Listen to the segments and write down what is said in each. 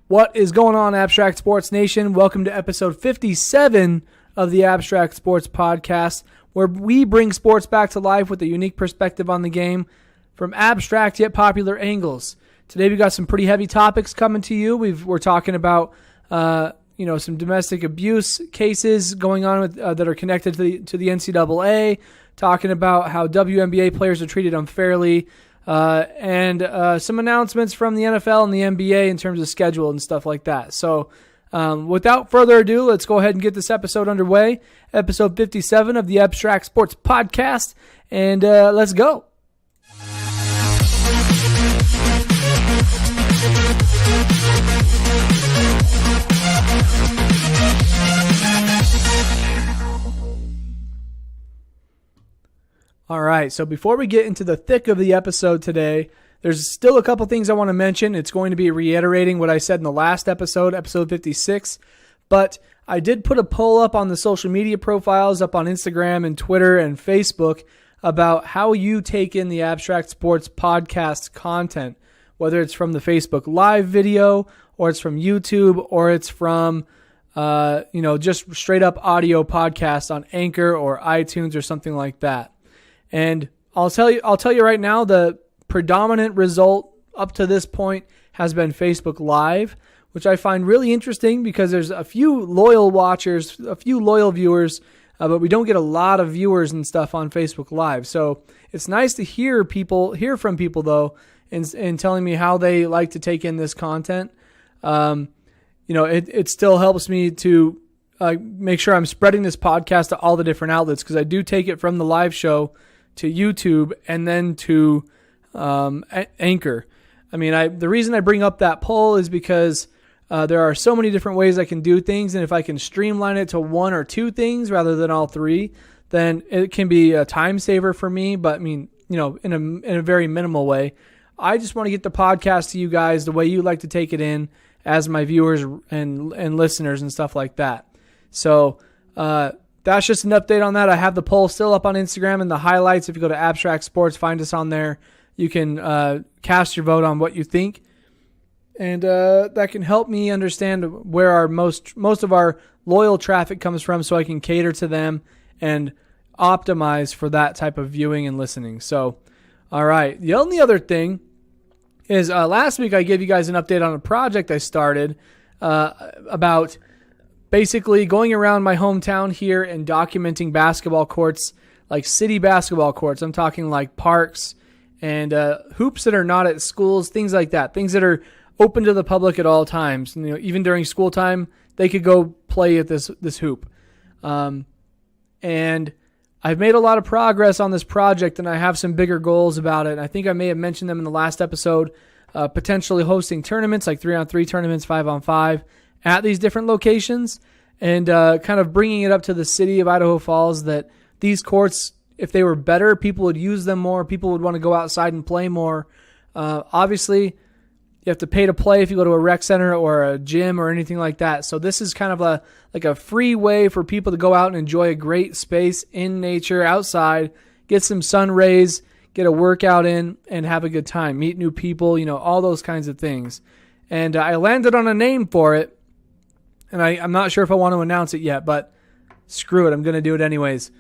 What is going on, Abstract Sports Nation? Welcome to episode 57 of the Abstract Sports Podcast, where we bring sports back to life with a unique perspective on the game from abstract yet popular angles. Today we got some pretty heavy topics coming to you. We're talking about some domestic abuse cases going on with, that are connected to the NCAA, talking about how WNBA players are treated unfairly, and some announcements from the NFL and the NBA in terms of schedule and stuff like that. So without further ado, let's go ahead and get this episode underway. Episode 57 of the Abstract Sports Podcast, and let's go. All right, so before we get into the thick of the episode today, there's still a couple things I want to mention. It's going to be reiterating what I said in the last episode, episode 56, but I did put a poll up on the social media profiles, up on Instagram and Twitter and Facebook, about how you take in the Abstract Sports Podcast content, whether it's from the Facebook Live video, or it's from YouTube, or it's from just straight up audio podcast on Anchor or iTunes or something like that. And I'll tell you right now, the predominant result up to this point has been Facebook Live, which I find really interesting because there's a few loyal watchers, a few loyal viewers, but we don't get a lot of viewers and stuff on Facebook Live. So it's nice to hear from people though, and telling me how they like to take in this content. It still helps me to make sure I'm spreading this podcast to all the different outlets, because I do take it from the live show to YouTube and then to Anchor. I mean, the reason I bring up that poll is because there are so many different ways I can do things, and if I can streamline it to one or two things rather than all three, then it can be a time saver for me. But I mean, in a very minimal way. I just want to get the podcast to you guys the way you like to take it in as my viewers and listeners and stuff like that. So that's just an update on that. I have the poll still up on Instagram and the highlights. If you go to Abstract Sports, find us on there. You can cast your vote on what you think. And that can help me understand where our most of our loyal traffic comes from, so I can cater to them and optimize for that type of viewing and listening. So, all right. The only other thing is last week I gave you guys an update on a project I started about basically going around my hometown here and documenting basketball courts, like city basketball courts. I'm talking like parks and hoops that are not at schools, things like that, things that are open to the public at all times. Even during school time, they could go play at this hoop. And I've made a lot of progress on this project, and I have some bigger goals about it. And I think I may have mentioned them in the last episode, potentially hosting tournaments, like 3-on-3 tournaments, 5-on-5, at these different locations, and kind of bringing it up to the city of Idaho Falls that these courts, if they were better, people would use them more. People would want to go outside and play more. Obviously, you have to pay to play if you go to a rec center or a gym or anything like that. So this is kind of a free way for people to go out and enjoy a great space in nature, outside, get some sun rays, get a workout in, and have a good time, meet new people, all those kinds of things. And I landed on a name for it, and I'm not sure if I want to announce it yet, but screw it, I'm going to do it anyways.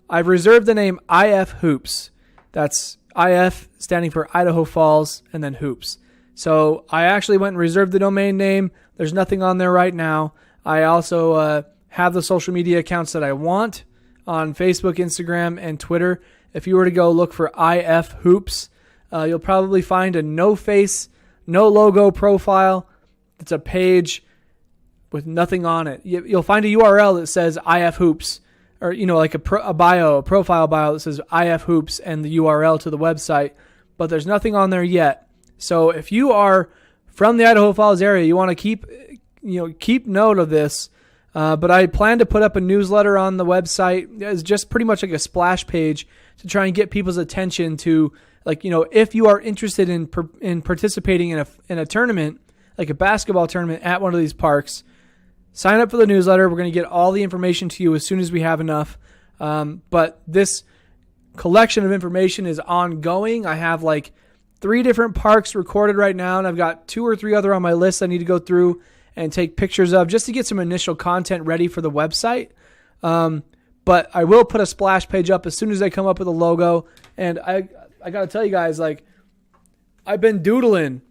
I've reserved the name IF Hoops. That's IF standing for Idaho Falls and then Hoops. So I actually went and reserved the domain name. There's nothing on there right now. I also have the social media accounts that I want on Facebook, Instagram, and Twitter. If you were to go look for IF Hoops, you'll probably find a no-face, no logo profile. It's a page with nothing on it. You'll find a URL that says IF Hoops, or like a profile bio that says IF Hoops and the URL to the website, but there's nothing on there yet. So if you are from the Idaho Falls area, you want to keep note of this. But I plan to put up a newsletter on the website as just pretty much like a splash page to try and get people's attention to, if you are interested in participating in a tournament, like a basketball tournament at one of these parks, sign up for the newsletter. We're going to get all the information to you as soon as we have enough. But this collection of information is ongoing. I have 3 different parks recorded right now, and I've got 2 or 3 other on my list I need to go through and take pictures of just to get some initial content ready for the website. But I will put a splash page up as soon as I come up with a logo. And I got to tell you guys, like, I've been doodling.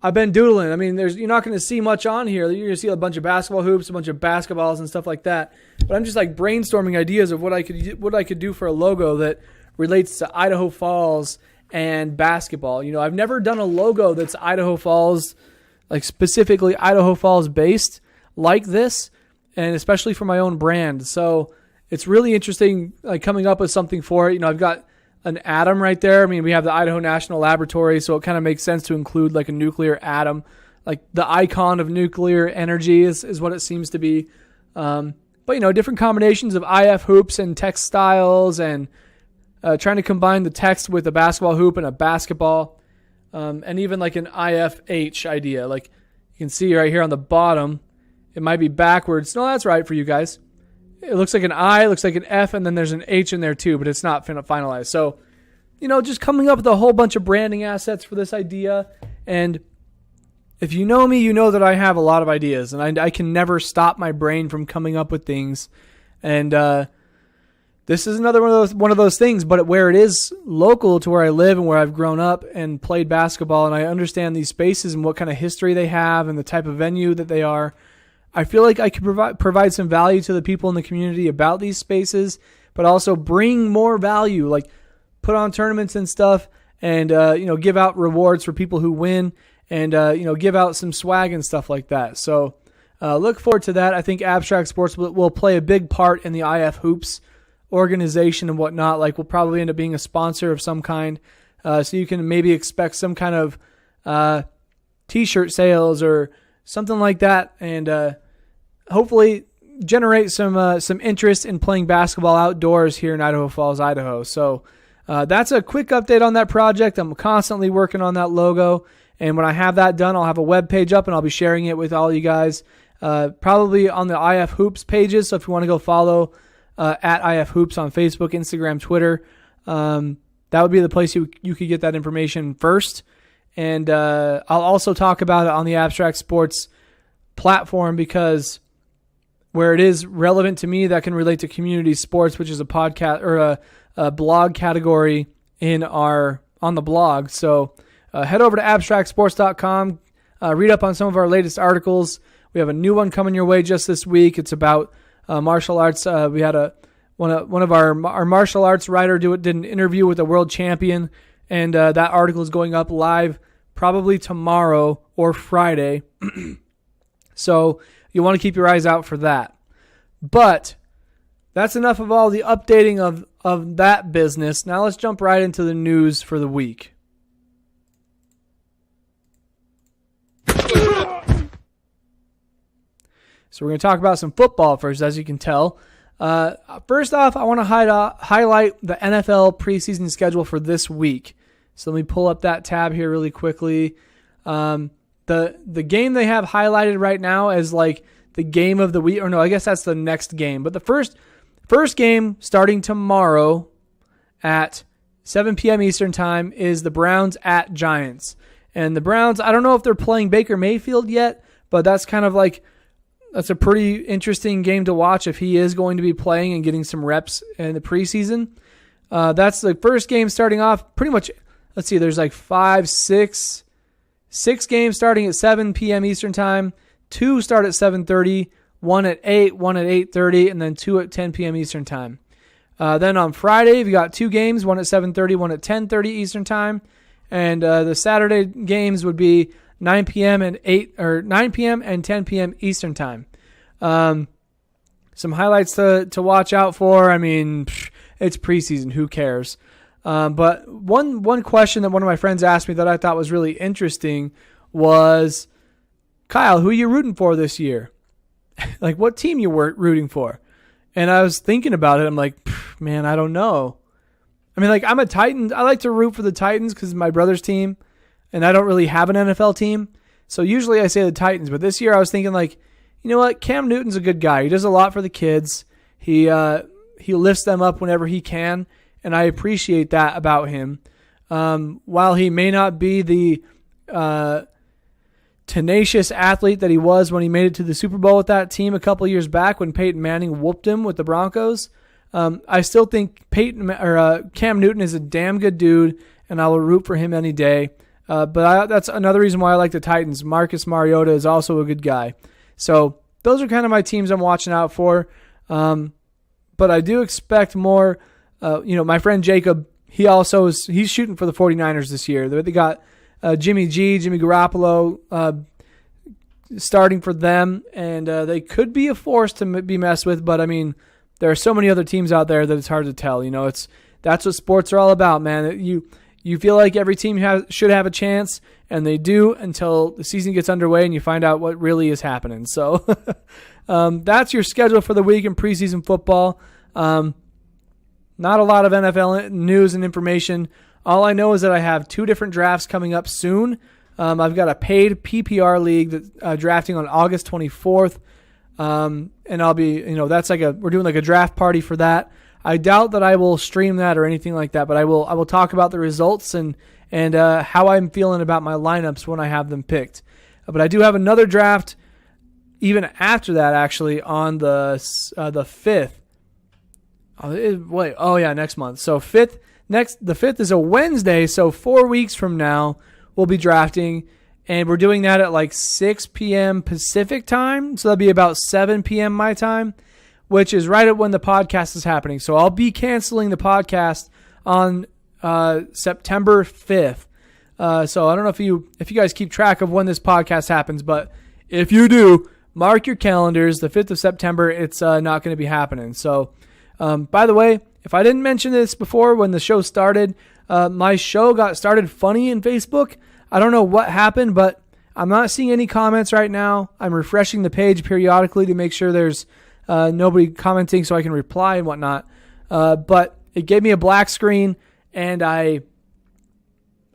I mean, you're not going to see much on here. You're going to see a bunch of basketball hoops, a bunch of basketballs and stuff like that. But I'm just like brainstorming ideas of what I could do for a logo that relates to Idaho Falls and basketball. You know, I've never done a logo that's Idaho Falls, like specifically Idaho Falls based like this, and especially for my own brand. So it's really interesting, like coming up with something for it. You know, I've got an atom right there. I mean, we have the Idaho National Laboratory, so it kind of makes sense to include like a nuclear atom. Like the icon of nuclear energy is what it seems to be. But, you know, different combinations of IF hoops and text styles, and trying to combine the text with a basketball hoop and a basketball, and even like an IFH idea. Like you can see right here on the bottom, it might be backwards. No, that's right for you guys. It looks like an I, it looks like an F, and then there's an H in there too, but it's not finalized. So, you know, just coming up with a whole bunch of branding assets for this idea. And if you know me, you know that I have a lot of ideas, and I can never stop my brain from coming up with things. And this is another one of those things, but where it is local to where I live and where I've grown up and played basketball, and I understand these spaces and what kind of history they have and the type of venue that they are. I feel like I could provide some value to the people in the community about these spaces, but also bring more value, like put on tournaments and stuff, and you know, give out rewards for people who win, and you know, give out some swag and stuff like that. So look forward to that. I think Abstract Sports will play a big part in the IF Hoops organization and whatnot. Like, we'll probably end up being a sponsor of some kind, so you can maybe expect some kind of t-shirt sales or something like that, and hopefully generate some interest in playing basketball outdoors here in Idaho Falls, Idaho. So that's a quick update on that project. I'm constantly working on that logo, and when I have that done, I'll have a web page up, and I'll be sharing it with all you guys, probably on the IF Hoops pages. So if you want to go follow at IF Hoops on Facebook, Instagram, Twitter, that would be the place you could get that information first. And I'll also talk about it on the Abstract Sports platform, because where it is relevant to me, that can relate to community sports, which is a podcast or a blog category on the blog. So head over to abstractsports.com, read up on some of our latest articles. We have a new one coming your way just this week. It's about martial arts. We had one of our martial arts writer did an interview with a world champion. And that article is going up live probably tomorrow or Friday. So you want to keep your eyes out for that. But that's enough of all the updating of that business. Now let's jump right into the news for the week. So we're going to talk about some football first, as you can tell. First off, I want to highlight the NFL preseason schedule for this week. So let me pull up that tab here really quickly. The game they have highlighted right now as like the game of the week, or no, I guess that's the next game. But the first game starting tomorrow at 7 p.m. Eastern time is the Browns at Giants. And the Browns, I don't know if they're playing Baker Mayfield yet, but that's kind of like, that's a pretty interesting game to watch if he is going to be playing and getting some reps in the preseason. That's the first game starting off pretty much. Let's see, there's like six games starting at 7 p.m. Eastern time. 2 start at 7:30, 1 at 8, 1 at 8:30, and then 2 at 10 p.m. Eastern time. Then on Friday, we got 2 games, 1 at 7:30, 1 at 10:30 Eastern time. And the Saturday games would be 9 p.m. and 9 p.m. and 10 p.m. Eastern time. Some highlights to watch out for. I mean, it's preseason. Who cares? But one question that one of my friends asked me that I thought was really interesting was, Kyle, who are you rooting for this year? Like, what team you were rooting for? And I was thinking about it. I'm like, man, I don't know. I mean, like, I'm a Titans. I like to root for the Titans because it's my brother's team, and I don't really have an NFL team. So usually I say the Titans. But this year I was thinking, like, you know what? Cam Newton's a good guy. He does a lot for the kids. He lifts them up whenever he can, and I appreciate that about him. While he may not be the tenacious athlete that he was when he made it to the Super Bowl with that team a couple years back when Peyton Manning whooped him with the Broncos, I still think Cam Newton is a damn good dude, and I will root for him any day. But that's another reason why I like the Titans. Marcus Mariota is also a good guy. So those are kind of my teams I'm watching out for. But I do expect more. My friend Jacob, he's shooting for the 49ers this year. They got Jimmy Garoppolo starting for them, and they could be a force to be messed with. But I mean, there are so many other teams out there that it's hard to tell. That's what sports are all about, man. You feel like every team should have a chance, and they do until the season gets underway and you find out what really is happening. So that's your schedule for the week in preseason football. Not a lot of NFL news and information. All I know is that I have 2 different drafts coming up soon. I've got a paid PPR league that drafting on August 24th. And I'll be, we're doing like a draft party for that. I doubt that I will stream that or anything like that, but I will talk about the results and how I'm feeling about my lineups when I have them picked. But I do have another draft even after that, actually, on the 5th. Next month. So the 5th is a Wednesday, so 4 weeks from now we'll be drafting, and we're doing that at like 6 p.m. Pacific time, so that'll be about 7 p.m. my time, which is right at when the podcast is happening. So I'll be canceling the podcast on September 5th. So I don't know if you guys keep track of when this podcast happens, but if you do, mark your calendars. The 5th of September, it's not going to be happening. So, by the way, if I didn't mention this before when the show started, my show got started funny in Facebook. I don't know what happened, but I'm not seeing any comments right now. I'm refreshing the page periodically to make sure there's nobody commenting so I can reply and whatnot. But it gave me a black screen, and I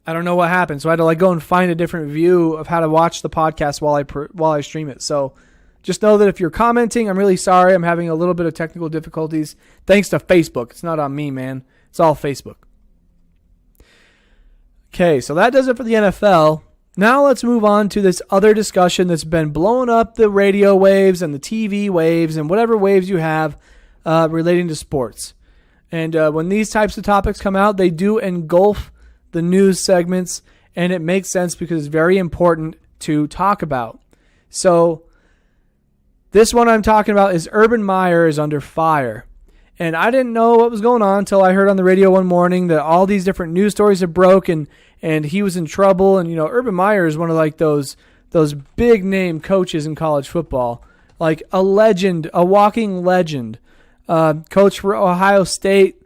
don't know what happened. So I had to go and find a different view of how to watch the podcast while I stream it. So just know that if you're commenting, I'm really sorry. I'm having a little bit of technical difficulties thanks to Facebook. It's not on me, man. It's all Facebook. Okay, so that does it for the NFL. Now let's move on to this other discussion that's been blowing up the radio waves and the TV waves and whatever waves you have relating to sports. And when these types of topics come out, they do engulf the news segments, and it makes sense because it's very important to talk about. So this one I'm talking about is Urban Meyer is under fire. And I didn't know what was going on until I heard on the radio one morning that all these different news stories had broke and he was in trouble. And, Urban Meyer is one of those big name coaches in college football, like a legend, a walking legend. Coach for Ohio State.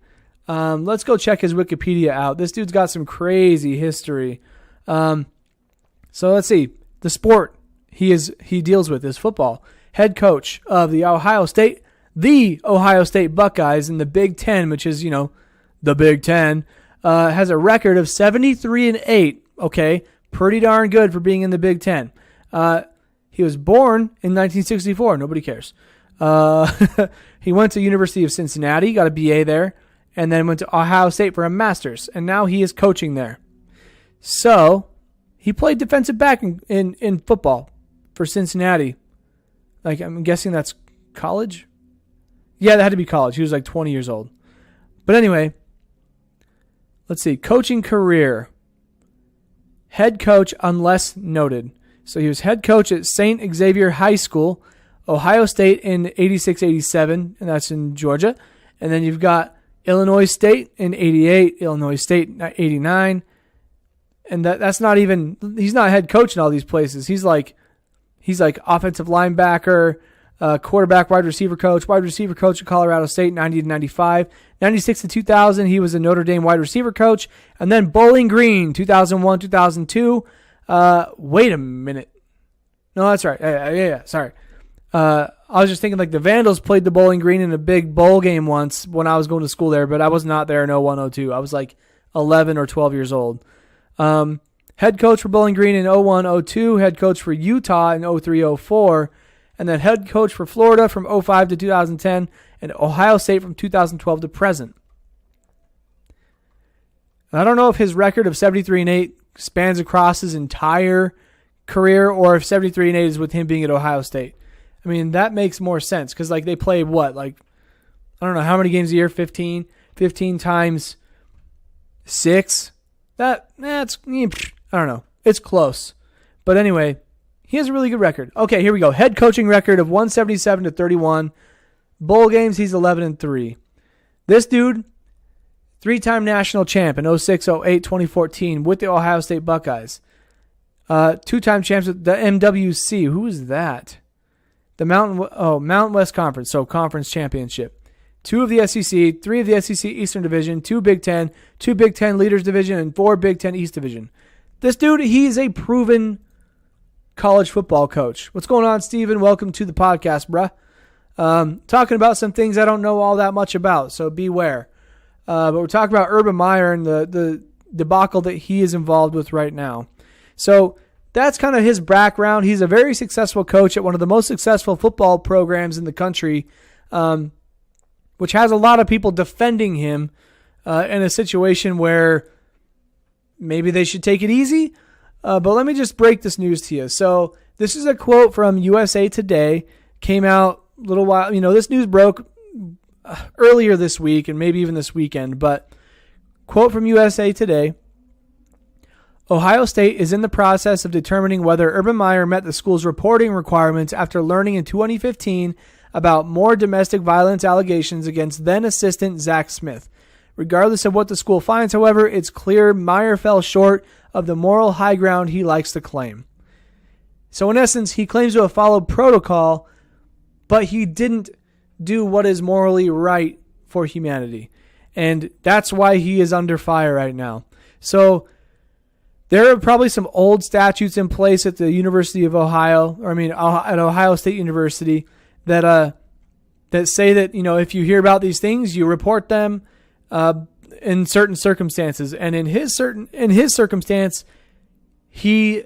Let's go check his Wikipedia out. This dude's got some crazy history. So let's see. The sport he deals with is football. Head coach of the Ohio State Buckeyes in the Big Ten, which is, the Big Ten, has a record of 73-8. Okay, pretty darn good for being in the Big Ten. He was born in 1964. Nobody cares. He went to University of Cincinnati, got a BA there, and then went to Ohio State for a master's, and now he is coaching there. So he played defensive back in football for Cincinnati. I'm guessing that's college? Yeah, that had to be college. He was 20 years old. But anyway, let's see. Coaching career. Head coach unless noted. So he was head coach at St. Xavier High School, Ohio State in 86-87, and that's in Georgia. And then you've got Illinois State in 88, Illinois State in 89. And that's not even, he's not head coach in all these places. He's like offensive linebacker, quarterback, wide receiver coach at Colorado State, 90-95. 96 to 2000, he was a Notre Dame wide receiver coach. And then Bowling Green, 2001, 2002. Wait a minute. No, that's right. Yeah, sorry. I was just thinking the Vandals played the Bowling Green in a big bowl game once when I was going to school there, but I was not there in 01, 02. I was 11 or 12 years old. Head coach for Bowling Green in 01, 02. Head coach for Utah in 03, 04. And then head coach for Florida from 05 to 2010 and Ohio State from 2012 to present. And I don't know if his record of 73-8 spans across his entire career or if 73-8 is with him being at Ohio State. I mean, that makes more sense because like they play what? Like, I don't know how many games a year, 15 times 6. That's I don't know. It's close. But anyway, he has a really good record. Okay, here we go. Head coaching record of 177-31. Bowl games, he's 11-3. This dude, 3-time national champ in 06, 08, 2014 with the Ohio State Buckeyes. 2-time champs with the MWC. Who is that? The Mountain West Conference, so conference championship. 2 of the SEC, 3 of the SEC Eastern Division, 2 Big Ten, 2 Big Ten Leaders Division, and 4 Big Ten East Division. This dude, he's a proven college football coach. What's going on, Steven? Welcome to the podcast, bruh. Talking about some things I don't know all that much about, so beware. But we're talking about Urban Meyer and the debacle that he is involved with right now. So that's kind of his background. He's a very successful coach at one of the most successful football programs in the country, which has a lot of people defending him in a situation where maybe they should take it easy. But let me just break this news to you. So this is a quote from USA Today. Came out a little while. This news broke earlier this week and maybe even this weekend. But quote from USA Today. Ohio State is in the process of determining whether Urban Meyer met the school's reporting requirements after learning in 2015 about more domestic violence allegations against then-assistant Zach Smith. Regardless of what the school finds, however, it's clear Meyer fell short of the moral high ground he likes to claim. So in essence, he claims to have followed protocol, but he didn't do what is morally right for humanity. And that's why he is under fire right now. So there are probably some old statutes in place at the University of Ohio, at Ohio State University, that say that, if you hear about these things, you report them in certain circumstances. And in his circumstance, he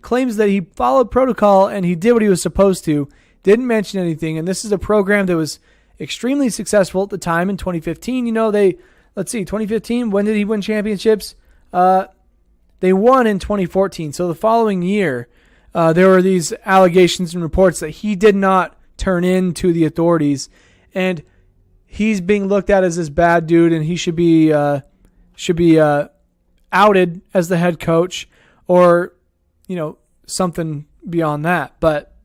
claims that he followed protocol and he did what he was supposed to, didn't mention anything. And this is a program that was extremely successful at the time in 2015. 2015, when did he win championships? They won in 2014. So the following year, there were these allegations and reports that he did not turn in to the authorities, and he's being looked at as this bad dude, and he should be outed as the head coach, or something beyond that. But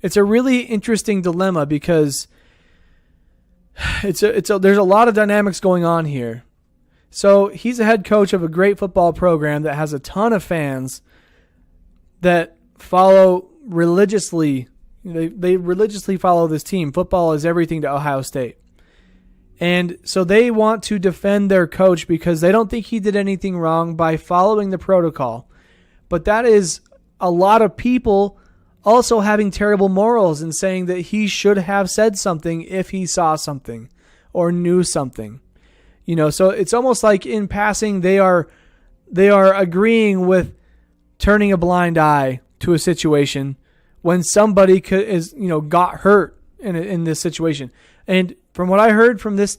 it's a really interesting dilemma because there's a lot of dynamics going on here. So he's a head coach of a great football program that has a ton of fans that follow religiously. They religiously follow this team. Football is everything to Ohio State. And so they want to defend their coach because they don't think he did anything wrong by following the protocol. But that is a lot of people also having terrible morals and saying that he should have said something if he saw something or knew something. So it's almost like in passing they are agreeing with turning a blind eye to a situation when somebody got hurt in this situation. And from what I heard from this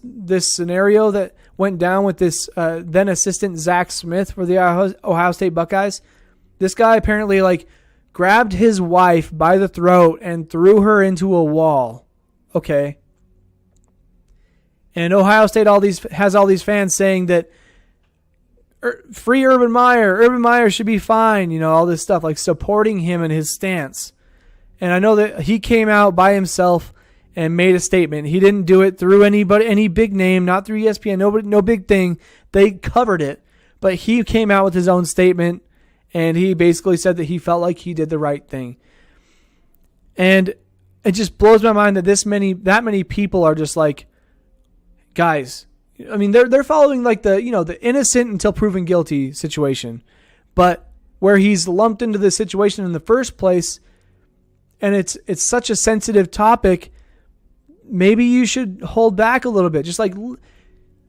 scenario that went down with this then assistant Zach Smith for the Ohio State Buckeyes, this guy apparently grabbed his wife by the throat and threw her into a wall. Okay. And Ohio State has all these fans saying that free Urban Meyer should be fine, all this stuff, supporting him in his stance. And I know that he came out by himself and made a statement. He didn't do it through any big name, not through ESPN, no big thing. They covered it, but he came out with his own statement, and he basically said that he felt like he did the right thing. And it just blows my mind that that many people are just like, guys, they're following the innocent until proven guilty situation, but where he's lumped into this situation in the first place, and it's such a sensitive topic, maybe you should hold back a little bit. Just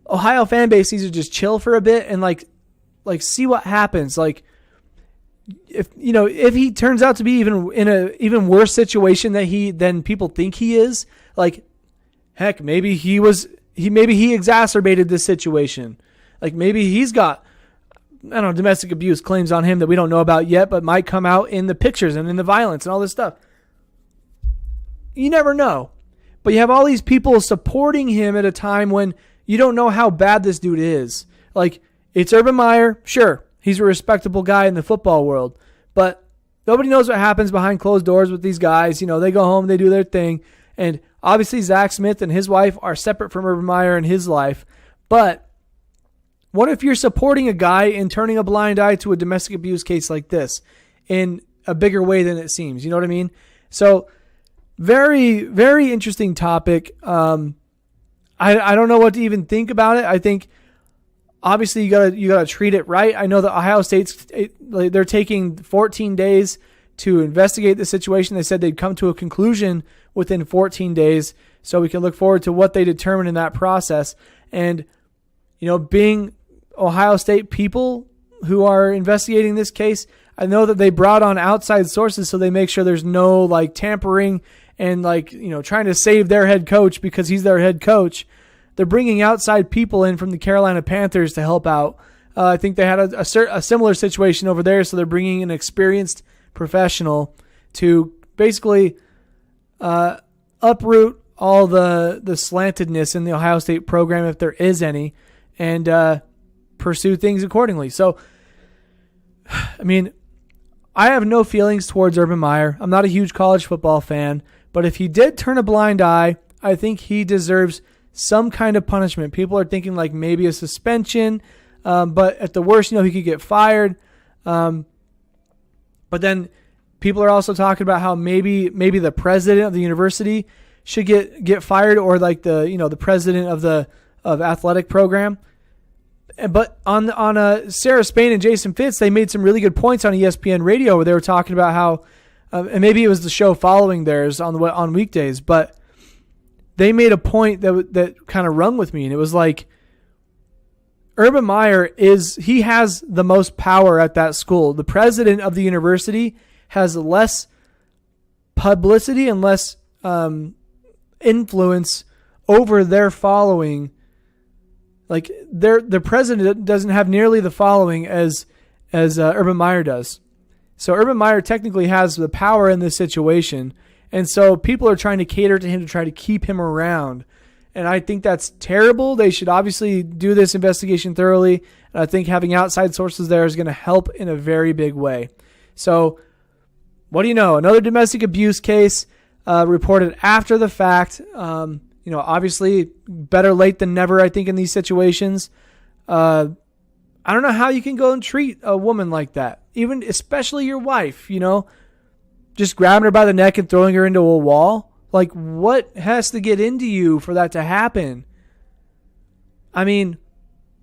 Ohio fan base needs to just chill for a bit and see what happens. If he turns out to be even in a even worse situation than people think he is, heck, maybe he exacerbated this situation. Like maybe he's got, I don't know, domestic abuse claims on him that we don't know about yet, but might come out in the pictures and in the violence and all this stuff. You never know. But you have all these people supporting him at a time when you don't know how bad this dude is. Like, it's Urban Meyer. Sure, he's a respectable guy in the football world. But nobody knows what happens behind closed doors with these guys. You know, they go home, they do their thing. And obviously, Zach Smith and his wife are separate from Urban Meyer and his life. But what if you're supporting a guy and turning a blind eye to a domestic abuse case like this in a bigger way than it seems? You know what I mean? So, very, very interesting topic. I don't know what to even think about it. I think obviously you gotta treat it right. I know that Ohio State's they're taking 14 days to investigate the situation. They said they'd come to a conclusion within 14 days, so we can look forward to what they determine in that process. And you know, being Ohio State people who are investigating this case, I know that they brought on outside sources so they make sure there's no like tampering and like, you know, trying to save their head coach because he's their head coach. They're bringing outside people in from the Carolina Panthers to help out. I think they had a similar situation over there, so they're bringing an experienced professional to basically uproot all the slantedness in the Ohio State program, if there is any, and pursue things accordingly. So, I mean, I have no feelings towards Urban Meyer. I'm not a huge college football fan, but if he did turn a blind eye, I think he deserves some kind of punishment. People are thinking like maybe a suspension, but at the worst, you know, he could get fired. But then people are also talking about how maybe the president of the university should get fired, or like the president of the athletic program. But on Sarah Spain and Jason Fitz, they made some really good points on ESPN Radio where they were talking about how, and maybe it was the show following theirs on weekdays, but they made a point that kind of rung with me, and it was like, Urban Meyer he has the most power at that school. The president of the university has less publicity and less influence over their following. Like the president doesn't have nearly the following as Urban Meyer does. So Urban Meyer technically has the power in this situation. And so people are trying to cater to him to try to keep him around. And I think that's terrible. They should obviously do this investigation thoroughly. And I think having outside sources there is going to help in a very big way. So what do you know? Another domestic abuse case reported after the fact. Obviously better late than never, I think, in these situations. I don't know how you can go and treat a woman like that, especially your wife, just grabbing her by the neck and throwing her into a wall. Like, what has to get into you for that to happen? I mean,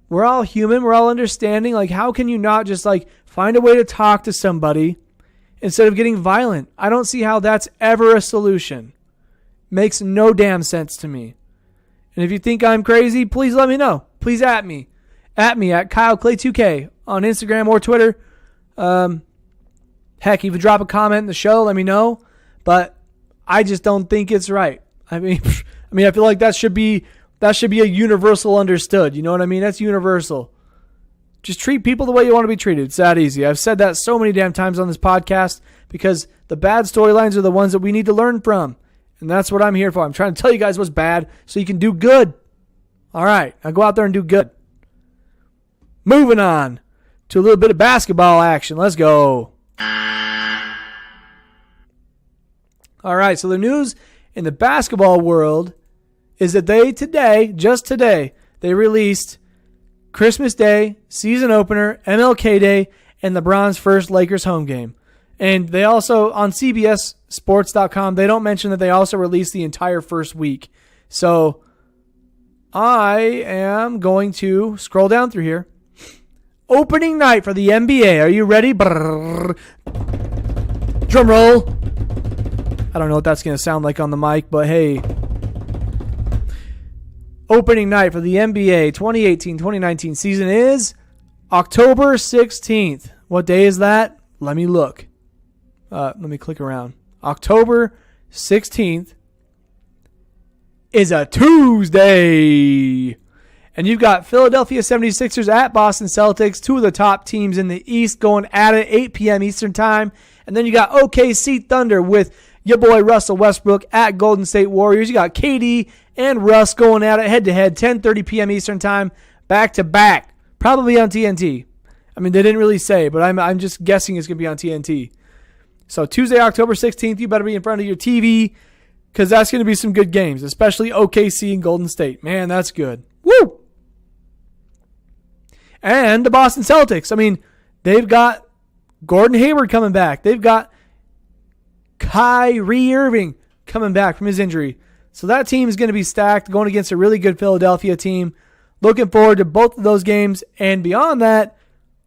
we're all human. We're all understanding. Like, how can you not just find a way to talk to somebody instead of getting violent? I don't see how that's ever a solution. Makes no damn sense to me. And if you think I'm crazy, please let me know. Please at me. At KyleClay2K on Instagram or Twitter. Heck, even drop a comment in the show. Let me know. But I just don't think it's right. I mean, I feel like that should be a universal understood. You know what I mean? That's universal. Just treat people the way you want to be treated. It's that easy. I've said that so many damn times on this podcast because the bad storylines are the ones that we need to learn from. And that's what I'm here for. I'm trying to tell you guys what's bad so you can do good. All right. Now go out there and do good. Moving on to a little bit of basketball action. Let's go. All right. So the news in the basketball world is that just today, they released Christmas Day, season opener, MLK Day, and LeBron's first Lakers home game. And they also, on CBSSports.com, they don't mention that they also released the entire first week. So I am going to scroll down through here. Opening night for the NBA. Are you ready? Brrr. Drum roll. I don't know what that's going to sound like on the mic, but hey. Opening night for the NBA 2018-2019 season is October 16th. What day is that? Let me look. Let me click around. October 16th is a Tuesday. And you've got Philadelphia 76ers at Boston Celtics, two of the top teams in the East going at it, 8 p.m. Eastern time. And then you got OKC Thunder with your boy Russell Westbrook at Golden State Warriors. You got KD and Russ going at it head-to-head, 10:30 p.m. Eastern time, back-to-back, probably on TNT. I mean, they didn't really say, but I'm just guessing it's going to be on TNT. So Tuesday, October 16th, you better be in front of your TV because that's going to be some good games, especially OKC and Golden State. Man, that's good. Woo! And the Boston Celtics. I mean, they've got Gordon Hayward coming back. They've got Kyrie Irving coming back from his injury. So that team is going to be stacked going against a really good Philadelphia team. Looking forward to both of those games. And beyond that,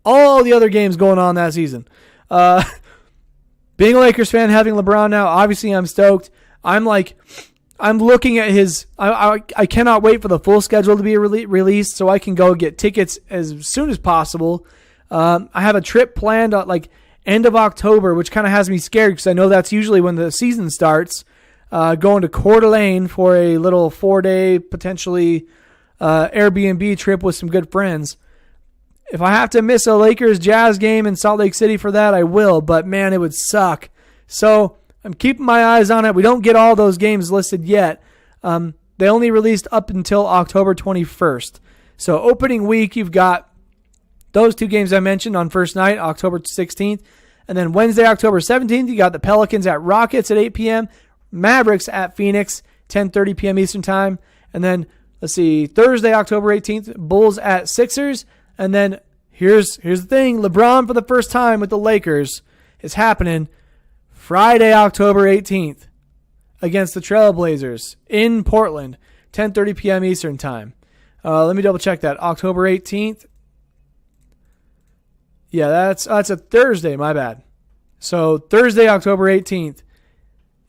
all the other games going on that season. Being a Lakers fan, having LeBron now, obviously I'm stoked. I'm looking at his. I cannot wait for the full schedule to be released so I can go get tickets as soon as possible. I have a trip planned at end of October, which kind of has me scared because I know that's usually when the season starts. Going to Coeur d'Alene for a little 4-day potentially Airbnb trip with some good friends. If I have to miss a Lakers Jazz game in Salt Lake City for that, I will. But man, it would suck. So I'm keeping my eyes on it. We don't get all those games listed yet. They only released up until October 21st. So opening week, you've got those two games I mentioned on first night, October 16th. And then Wednesday, October 17th, you got the Pelicans at Rockets at 8 p.m., Mavericks at Phoenix, 10:30 p.m. Eastern time. And then, Thursday, October 18th, Bulls at Sixers. And then here's the thing. LeBron for the first time with the Lakers is happening Friday, October 18th against the Trailblazers in Portland, 10:30 p.m. Eastern time. Let me double check that. October 18th. Yeah, that's a Thursday, my bad. So Thursday, October 18th,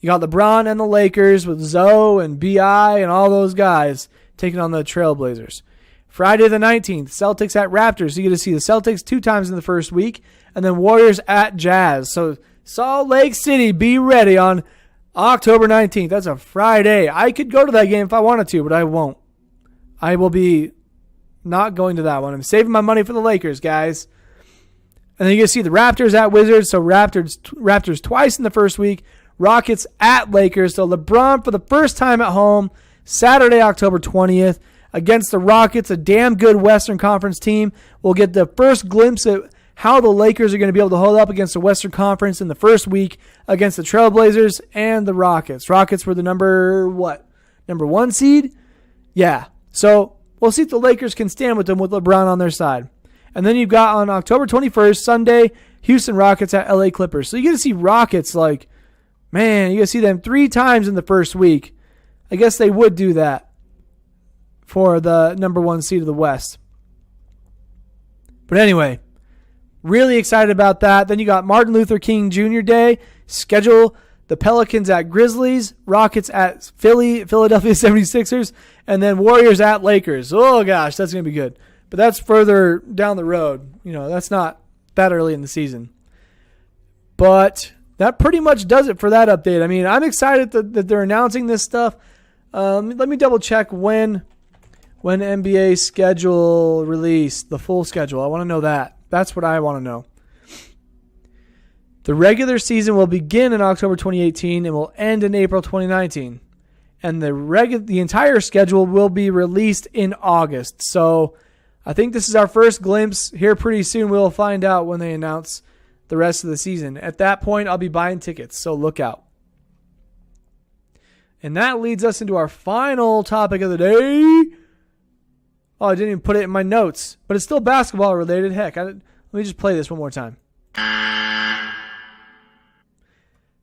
you got LeBron and the Lakers with Zoe and B.I. and all those guys taking on the Trailblazers. Friday the 19th, Celtics at Raptors. You get to see the Celtics 2 times in the first week, and then Warriors at Jazz. So Salt Lake City, be ready on October 19th. That's a Friday. I could go to that game if I wanted to, but I won't. I will be not going to that one. I'm saving my money for the Lakers, guys. And then you get to see the Raptors at Wizards. So Raptors twice in the first week. Rockets at Lakers. So LeBron for the first time at home, Saturday, October 20th, against the Rockets, a damn good Western Conference team. We'll get the first glimpse at how the Lakers are going to be able to hold up against the Western Conference in the first week against the Trailblazers and the Rockets. Rockets were the number 1 seed? Yeah. So we'll see if the Lakers can stand with them with LeBron on their side. And then you've got on October 21st, Sunday, Houston Rockets at LA Clippers. So you get to see Rockets you get to see them 3 times in the first week. I guess they would do that for the number 1 seed of the West. But anyway, really excited about that. Then you got Martin Luther King Jr. Day. Schedule the Pelicans at Grizzlies, Rockets at Philadelphia 76ers, and then Warriors at Lakers. Oh, gosh, that's going to be good. But that's further down the road. That's not that early in the season. But that pretty much does it for that update. I mean, I'm excited that they're announcing this stuff. Let me double check when NBA schedule released, the full schedule. I want to know that. That's what I want to know. The regular season will begin in October 2018 and will end in April 2019. And the entire schedule will be released in August. So I think this is our first glimpse. Here pretty soon we'll find out when they announce the rest of the season. At that point, I'll be buying tickets, so look out. And that leads us into our final topic of the day. Oh, I didn't even put it in my notes, but it's still basketball related. Heck, let me just play this one more time.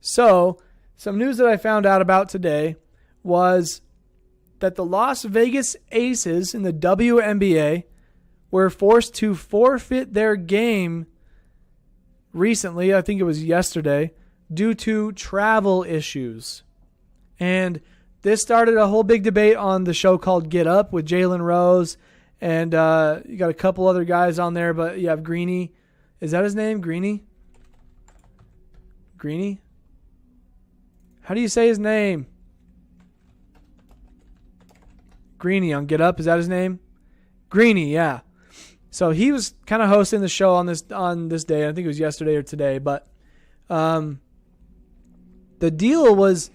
So, some news that I found out about today was that the Las Vegas Aces in the WNBA were forced to forfeit their game recently, I think it was yesterday, due to travel issues. And this started a whole big debate on the show called Get Up with Jalen Rose. And you got a couple other guys on there, but you have Greeny. Is that his name? Greeny? Greeny? How do you say his name? Greeny on Get Up. Is that his name? Greeny, yeah. So he was kind of hosting the show on this day. I think it was yesterday or today. But the deal was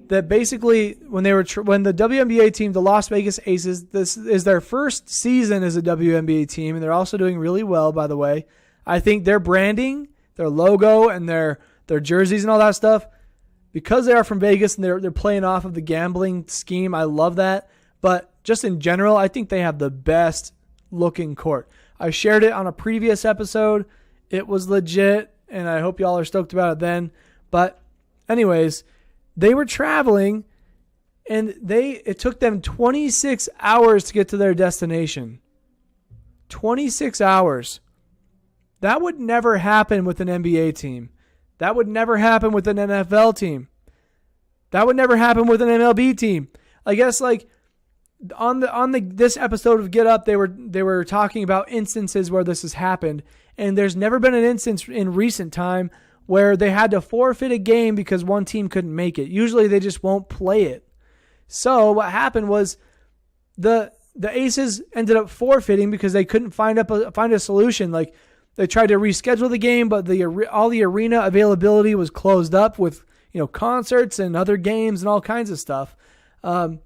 that basically when the WNBA team, the Las Vegas Aces, this is their first season as a WNBA team, and they're also doing really well, by the way. I think their branding, their logo, and their jerseys and all that stuff, because they are from Vegas and they're playing off of the gambling scheme, I love that. But just in general, I think they have the best looking court. I shared it on a previous episode. It was legit, and I hope y'all are stoked about it then. But anyways, they were traveling, and it took them 26 hours to get to their destination. 26 hours. That would never happen with an NBA team. That would never happen with an NFL team. That would never happen with an MLB team. I guess on this episode of Get Up, they were talking about instances where this has happened, and there's never been an instance in recent time where they had to forfeit a game because one team couldn't make it. Usually they just won't play it. So what happened was the Aces ended up forfeiting because they couldn't find a solution. Like, they tried to reschedule the game, but all the arena availability was closed up with concerts and other games and all kinds of stuff. And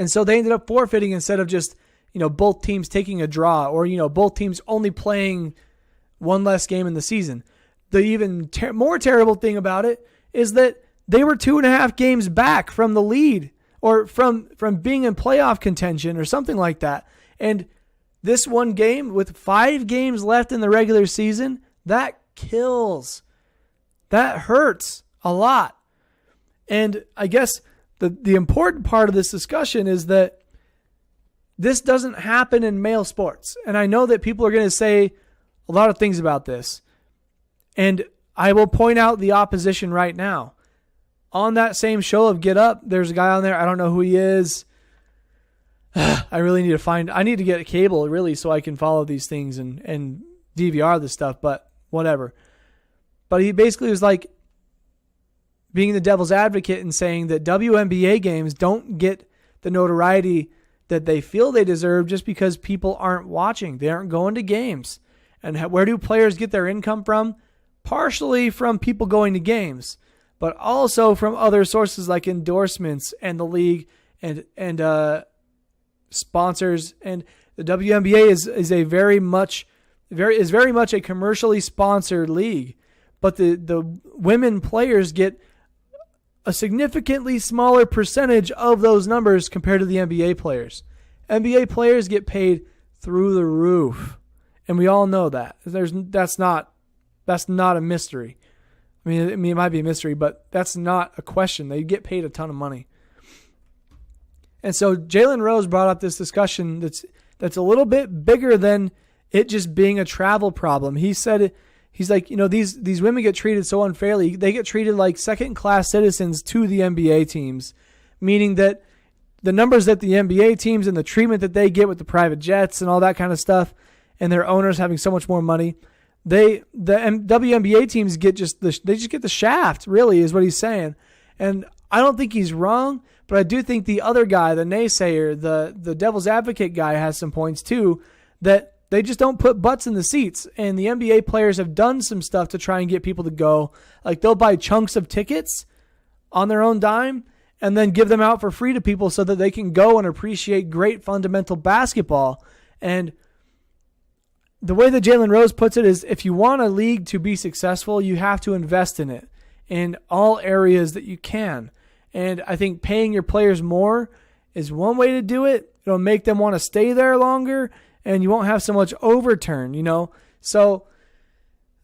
so they ended up forfeiting instead of just both teams taking a draw, or both teams only playing one less game in the season. The even more terrible thing about it is that they were 2.5 games back from the lead, or from being in playoff contention or something like that. And this one game with 5 games left in the regular season, that kills. That hurts a lot. And I guess the important part of this discussion is that this doesn't happen in male sports. And I know that people are going to say a lot of things about this. And I will point out the opposition right now. On that same show of Get Up, there's a guy on there. I don't know who he is. I need to get a cable, really, so I can follow these things and DVR this stuff, but whatever. But he basically was like being the devil's advocate and saying that WNBA games don't get the notoriety that they feel they deserve just because people aren't watching. They aren't going to games. And where do players get their income from? Partially from people going to games, but also from other sources like endorsements and the league and sponsors. And the WNBA is very much a commercially sponsored league, but the women players get a significantly smaller percentage of those numbers compared to the NBA players. NBA players get paid through the roof, and we all know that. That's not a mystery. I mean, it might be a mystery, but that's not a question. They get paid a ton of money. And so Jalen Rose brought up this discussion that's a little bit bigger than it just being a travel problem. He said, he's like, these women get treated so unfairly. They get treated like second-class citizens to the NBA teams, meaning that the numbers that the NBA teams and the treatment that they get with the private jets and all that kind of stuff, and their owners having so much more money, the WNBA teams get the shaft, really, is what he's saying. And I don't think he's wrong, but I do think the other guy, the naysayer, the devil's advocate guy, has some points too, that they just don't put butts in the seats. And the NBA players have done some stuff to try and get people to go. Like, they'll buy chunks of tickets on their own dime and then give them out for free to people so that they can go and appreciate great fundamental basketball. And the way that Jalen Rose puts it is, if you want a league to be successful, you have to invest in it in all areas that you can. And I think paying your players more is one way to do it. It'll make them want to stay there longer, and you won't have so much overturn, So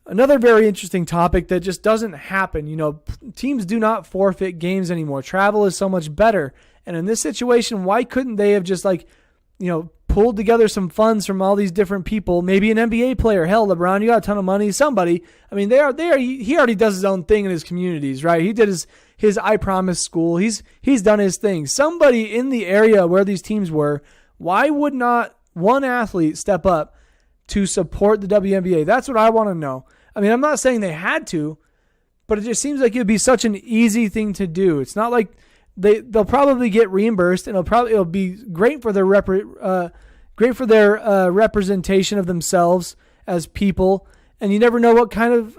another very interesting topic that just doesn't happen. Teams do not forfeit games anymore. Travel is so much better. And in this situation, why couldn't they have just pulled together some funds from all these different people? Maybe an NBA player. Hell, LeBron, you got a ton of money. Somebody. I mean, he already does his own thing in his communities, right? He did his I Promise school. He's done his thing. Somebody in the area where these teams were, why would not one athlete step up to support the WNBA? That's what I want to know. I mean, I'm not saying they had to, but it just seems like it would be such an easy thing to do. It's not like they'll probably get reimbursed, and it'll be great for their great for their representation of themselves as people. And you never know what kind of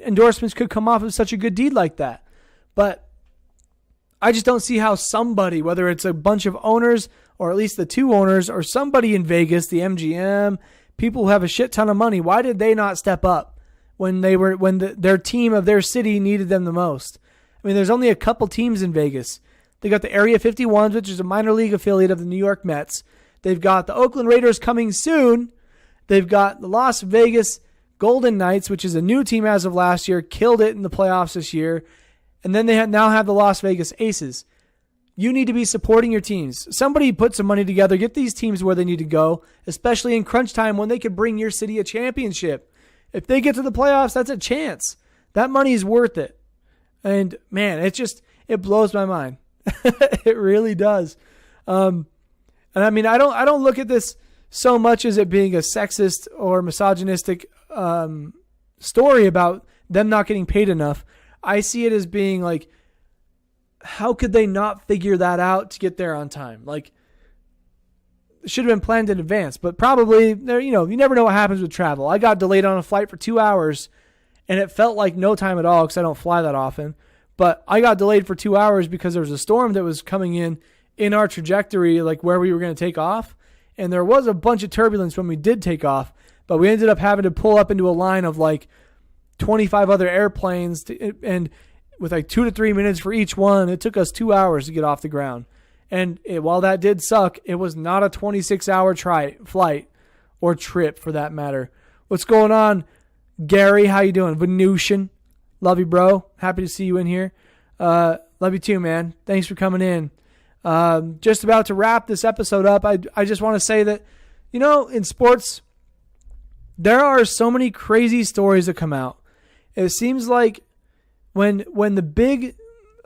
endorsements could come off of such a good deed like that. But I just don't see how somebody, whether it's a bunch of owners or at least the two owners or somebody in Vegas, the MGM, people who have a shit ton of money, why did they not step up when their team of their city needed them the most? I mean, there's only a couple teams in Vegas. They got the Area 51s, which is a minor league affiliate of the New York Mets. They've got the Oakland Raiders coming soon. They've got the Las Vegas Golden Knights, which is a new team as of last year, killed it in the playoffs this year. And then they now have the Las Vegas Aces. You need to be supporting your teams. Somebody put some money together, get these teams where they need to go, especially in crunch time when they could bring your city a championship. If they get to the playoffs, that's a chance. That money is worth it. And man, it blows my mind. It really does. And I mean, I don't look at this so much as it being a sexist or misogynistic story about them not getting paid enough. I see it as being like, how could they not figure that out to get there on time? Like, it should have been planned in advance, but probably there, you never know what happens with travel. I got delayed on a flight for 2 hours and it felt like no time at all because I don't fly that often, but I got delayed for 2 hours because there was a storm that was coming in our trajectory, like where we were going to take off. And there was a bunch of turbulence when we did take off, but we ended up having to pull up into a line of like 25 other airplanes and with like 2 to 3 minutes for each one. It took us 2 hours to get off the ground. And while that did suck, it was not a 26-hour flight or trip for that matter. What's going on, Gary? How you doing? Venusian. Love you, bro. Happy to see you in here. Love you too, man. Thanks for coming in. Just about to wrap this episode up. I just want to say that, in sports, there are so many crazy stories that come out. It seems like when the big,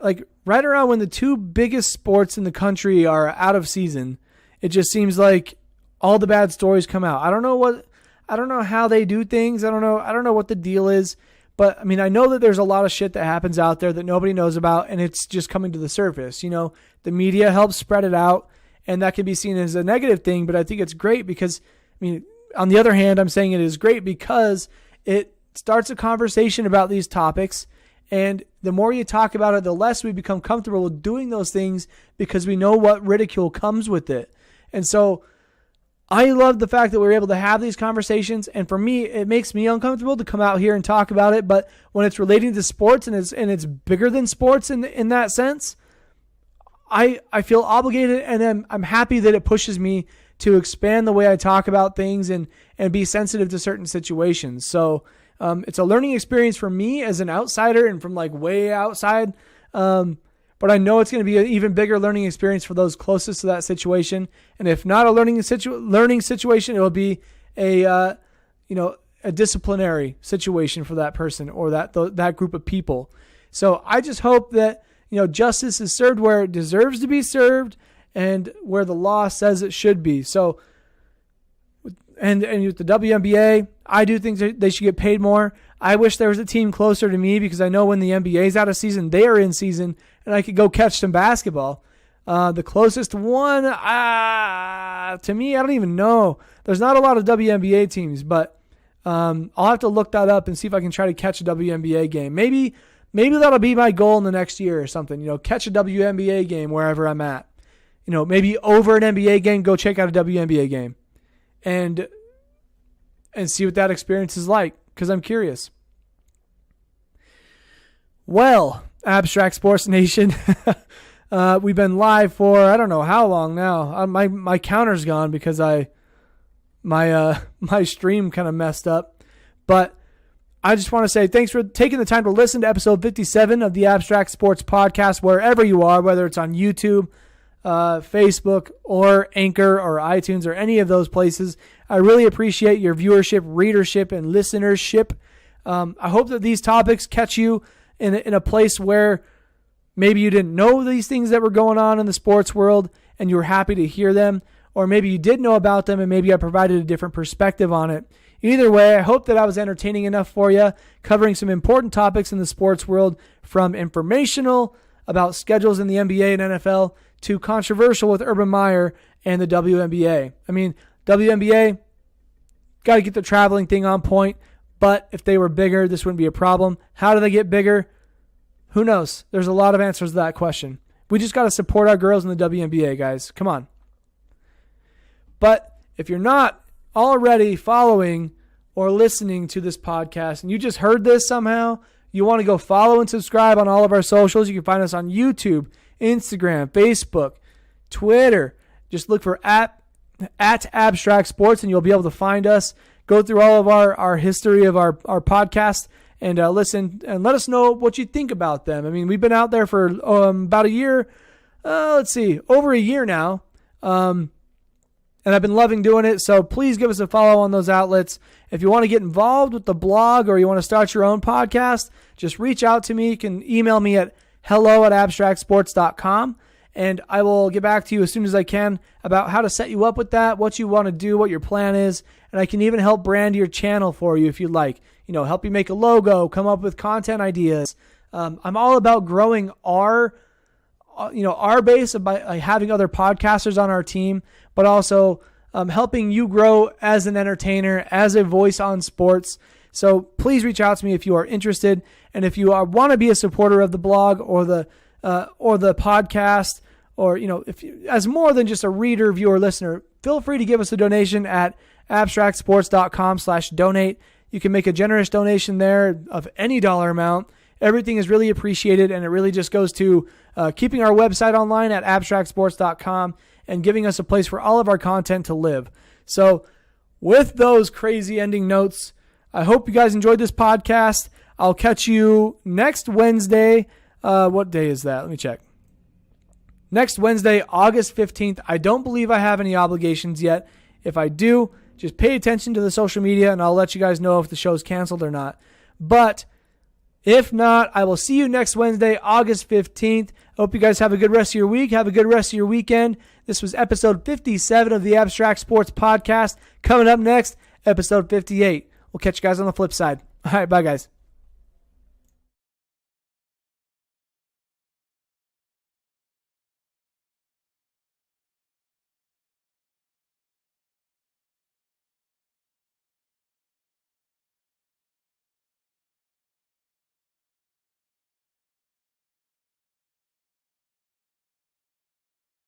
like right around when the two biggest sports in the country are out of season, it just seems like all the bad stories come out. I don't know how they do things. I don't know what the deal is, but I mean, I know that there's a lot of shit that happens out there that nobody knows about, and it's just coming to the surface. The media helps spread it out, and that can be seen as a negative thing, but I think it's great because, I mean, on the other hand, I'm saying it is great because it starts a conversation about these topics. And the more you talk about it, the less we become comfortable with doing those things because we know what ridicule comes with it. And so I love the fact that we're able to have these conversations. And for me, it makes me uncomfortable to come out here and talk about it. But when it's relating to sports and it's bigger than sports in that sense, I feel obligated, and I'm happy that it pushes me to expand the way I talk about things and be sensitive to certain situations. So it's a learning experience for me as an outsider and from like way outside. But I know it's going to be an even bigger learning experience for those closest to that situation. And if not a learning situation, it will be a disciplinary situation for that person or that group of people. So I just hope that, justice is served where it deserves to be served and where the law says it should be. So, and with the WNBA, I do think that they should get paid more. I wish there was a team closer to me because I know when the NBA is out of season, they are in season, and I could go catch some basketball. The closest one, to me, I don't even know. There's not a lot of WNBA teams, but I'll have to look that up and see if I can try to catch a WNBA game. Maybe that'll be my goal in the next year or something. Catch a WNBA game wherever I'm at. Maybe over an NBA game, go check out a WNBA game. And see what that experience is like, because I'm curious. Well, Abstract Sports Nation, we've been live for I don't know how long now. My counter's gone because my stream kind of messed up. But I just want to say thanks for taking the time to listen to episode 57 of the Abstract Sports Podcast, wherever you are, whether it's on YouTube, Facebook, or Anchor, or iTunes, or any of those places. I really appreciate your viewership, readership, and listenership. I hope that these topics catch you in a place where maybe you didn't know these things that were going on in the sports world and you were happy to hear them, or maybe you did know about them and maybe I provided a different perspective on it. Either way, I hope that I was entertaining enough for you, covering some important topics in the sports world, from informational about schedules in the NBA and NFL to controversial with Urban Meyer and the WNBA. I mean, WNBA, got to get the traveling thing on point. But if they were bigger, this wouldn't be a problem. How do they get bigger? Who knows? There's a lot of answers to that question. We just got to support our girls in the WNBA, guys. Come on. But if you're not already following or listening to this podcast and you just heard this somehow, you want to go follow and subscribe on all of our socials. You can find us on YouTube, Instagram, Facebook, Twitter. Just look for at Abstract Sports and you'll be able to find us. Go through all of our history of our podcast and listen and let us know what you think about them. I mean, we've been out there for about a year. Over a year now. And I've been loving doing it. So please give us a follow on those outlets. If you want to get involved with the blog or you want to start your own podcast, just reach out to me. You can email me at hello@abstractsports.com. And I will get back to you as soon as I can about how to set you up with that, what you want to do, what your plan is. And I can even help brand your channel for you if you'd like. Help you make a logo, come up with content ideas. I'm all about growing our base by having other podcasters on our team, but also helping you grow as an entertainer, as a voice on sports. So please reach out to me if you are interested. And if you want to be a supporter of the blog or the podcast, or if you, as more than just a reader, viewer, listener, feel free to give us a donation at abstractsports.com/donate. You can make a generous donation there of any dollar amount. Everything is really appreciated, and it really just goes to keeping our website online at abstractsports.com and giving us a place for all of our content to live. So with those crazy ending notes, I hope you guys enjoyed this podcast. I'll catch you next Wednesday. What day is that? Let me check. Next Wednesday, August 15th. I don't believe I have any obligations yet. If I do, just pay attention to the social media, and I'll let you guys know if the show's canceled or not. But if not, I will see you next Wednesday, August 15th. Hope you guys have a good rest of your week. Have a good rest of your weekend. This was episode 57 of the Abstract Sports Podcast. Coming up next, episode 58. We'll catch you guys on the flip side. All right, bye, guys.